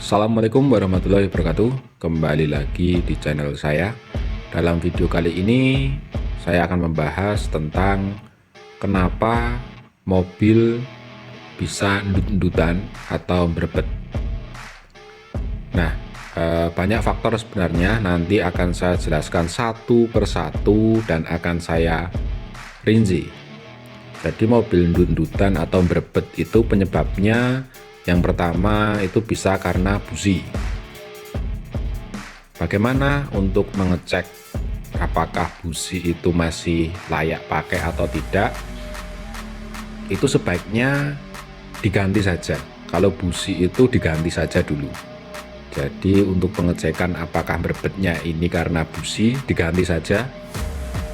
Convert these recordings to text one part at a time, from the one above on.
Assalamualaikum warahmatullahi wabarakatuh. Kembali lagi di channel saya. Dalam video kali ini saya akan membahas tentang kenapa mobil bisa ndut-ndutan atau berebet. Nah, banyak faktor sebenarnya, nanti akan saya jelaskan satu persatu dan akan saya rinci. Jadi mobil ndut-ndutan atau berebet itu penyebabnya yang pertama itu bisa karena busi. Bagaimana untuk mengecek apakah busi itu masih layak pakai atau tidak? Itu sebaiknya diganti saja. Kalau busi itu diganti saja dulu. Jadi untuk pengecekan apakah berebetnya ini karena busi, diganti saja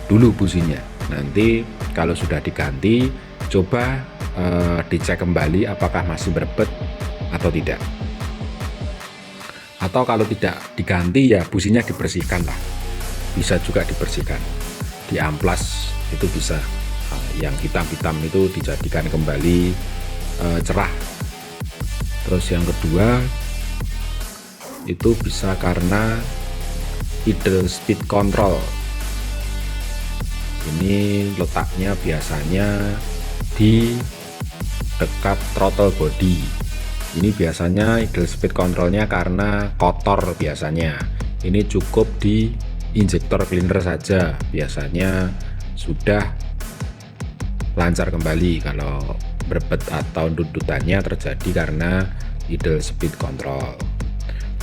dulu businya. Nanti kalau sudah diganti, coba dicek kembali apakah masih berebet atau tidak. Atau kalau tidak diganti ya businya dibersihkan lah. Bisa juga dibersihkan, diamplas itu bisa. Yang hitam-hitam itu dijadikan kembali cerah. Terus yang kedua itu bisa karena idle speed control. Ini letaknya biasanya di dekat throttle body. Ini biasanya idle speed controlnya karena kotor biasanya. Ini cukup di injektor cleaner saja, biasanya sudah lancar kembali. Kalau berebet atau ndut-ndutannya terjadi karena idle speed control.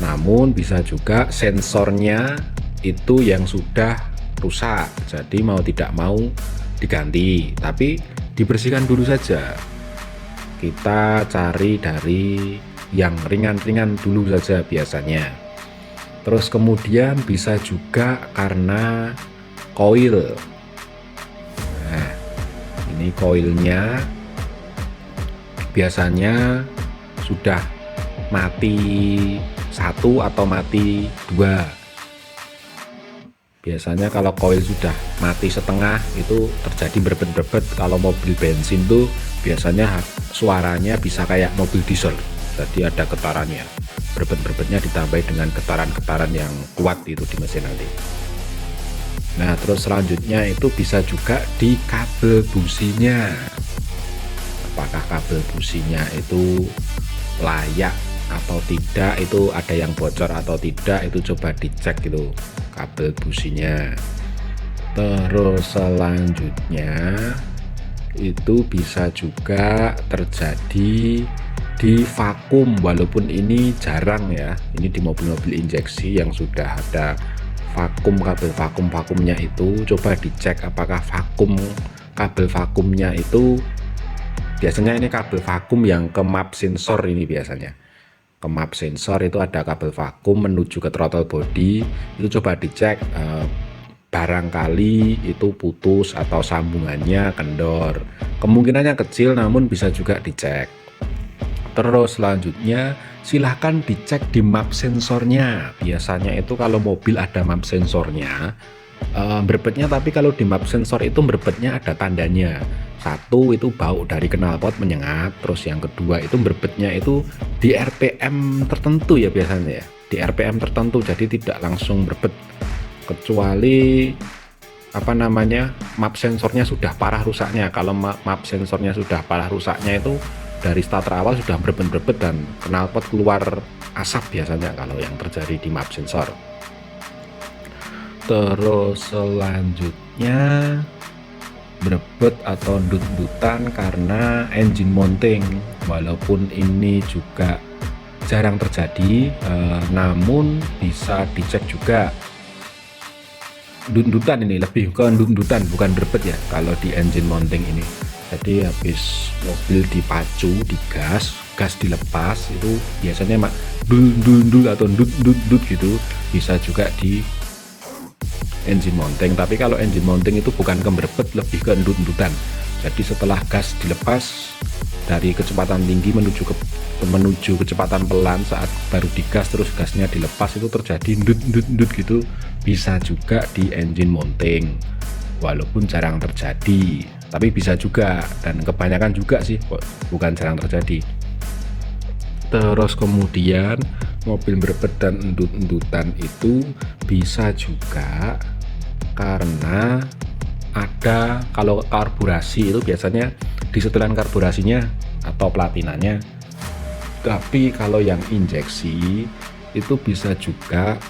Namun bisa juga sensornya itu yang sudah rusak, jadi mau tidak mau diganti, tapi dibersihkan dulu saja. Kita cari dari yang ringan-ringan dulu saja biasanya. Terus kemudian bisa juga karena koil. Nah, ini koilnya biasanya sudah mati satu atau mati dua. Biasanya kalau koil sudah mati setengah itu terjadi berebet-berebet. Kalau mobil bensin tuh biasanya suaranya bisa kayak mobil diesel, jadi ada getarannya. Berebet-berebetnya ditambah dengan getaran-getaran yang kuat itu di mesin nanti. Nah, terus selanjutnya itu bisa juga di kabel businya. Apakah kabel businya itu layak atau tidak, itu ada yang bocor atau tidak, itu coba dicek itu kabel businya. Terus selanjutnya itu bisa juga terjadi di vakum, walaupun ini jarang ya. Ini di mobil-mobil injeksi yang sudah ada vakum, kabel vakumnya itu coba dicek apakah vakum, kabel vakumnya itu biasanya ini kabel vakum yang ke map sensor. Ini biasanya ke map sensor itu ada kabel vakum menuju ke throttle body, itu coba dicek, barangkali itu putus atau sambungannya kendor. Kemungkinannya kecil namun bisa juga dicek. Terus selanjutnya silahkan dicek di map sensornya. Biasanya itu kalau mobil ada map sensornya berebetnya, tapi kalau di map sensor itu berebetnya ada tandanya. Satu itu bau dari knalpot menyengat, terus yang kedua itu berebetnya itu di RPM tertentu ya biasanya ya, di RPM tertentu, jadi tidak langsung berebet kecuali map sensornya sudah parah rusaknya. Kalau map sensornya sudah parah rusaknya itu dari starter awal sudah berebet-berebet dan knalpot keluar asap biasanya kalau yang terjadi di map sensor. Terus selanjutnya berebet atau ndut-ndutan karena engine mounting, walaupun ini juga jarang terjadi, namun bisa dicek juga. Ndut-ndutan ini lebih ke ndut-ndutan, bukan berebet ya kalau di engine mounting ini. Jadi habis mobil dipacu, digas, gas dilepas, itu biasanya dul atau ndut gitu, bisa juga di engine mounting. Tapi kalau engine mounting itu bukan ke berebet, lebih ke ndut-ndutan. Jadi setelah gas dilepas dari kecepatan tinggi menuju kecepatan pelan, saat baru digas terus gasnya dilepas, itu terjadi ndut gitu, bisa juga di engine mounting. Walaupun jarang terjadi, tapi bisa juga, dan kebanyakan juga sih, bukan jarang terjadi. Terus kemudian mobil berbet dan endut-endutan itu bisa juga karena ada, kalau karburasi itu biasanya di setelan karburasinya atau platinanya. Tapi kalau yang injeksi itu bisa juga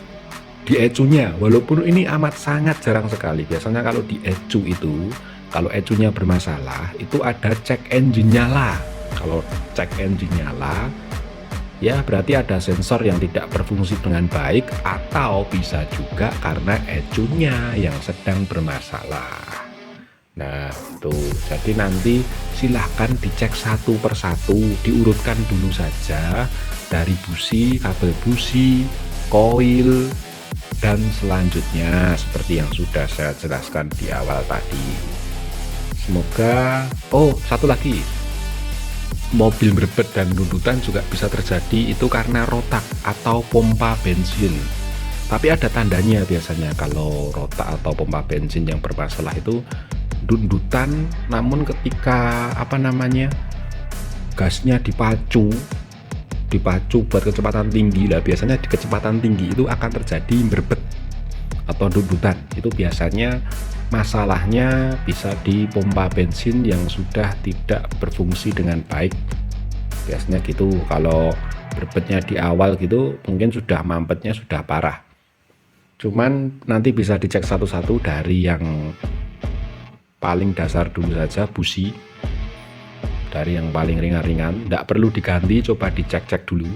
di ECU-nya, walaupun ini amat sangat jarang sekali. Biasanya kalau di ECU itu, kalau ECU-nya bermasalah itu ada cek engine nyala. Kalau cek engine nyala, ya berarti ada sensor yang tidak berfungsi dengan baik, atau bisa juga karena ECU-nya yang sedang bermasalah. Nah itu, jadi nanti silahkan dicek satu persatu, diurutkan dulu saja dari busi, kabel busi, koil, dan selanjutnya seperti yang sudah saya jelaskan di awal tadi. Semoga, oh satu lagi, mobil berbet dan runtutan juga bisa terjadi itu karena rotak atau pompa bensin. Tapi ada tandanya biasanya kalau rotak atau pompa bensin yang bermasalah itu dundutan, namun ketika gasnya dipacu buat kecepatan tinggi lah, biasanya di kecepatan tinggi itu akan terjadi berbet atau dundutan. Itu biasanya masalahnya bisa di pompa bensin yang sudah tidak berfungsi dengan baik, biasanya gitu. Kalau berbetnya di awal gitu mungkin sudah mampetnya sudah parah, cuman nanti bisa dicek satu-satu dari yang paling dasar dulu saja, busi dari yang paling ringan-ringan, tidak perlu diganti, coba dicek-cek dulu.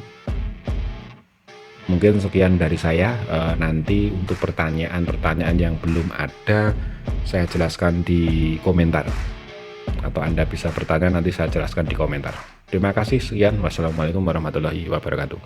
Mungkin sekian dari saya. Nanti untuk pertanyaan-pertanyaan yang belum ada saya jelaskan di komentar, atau Anda bisa bertanya, nanti saya jelaskan di komentar. Terima kasih, sekian, wassalamualaikum warahmatullahi wabarakatuh.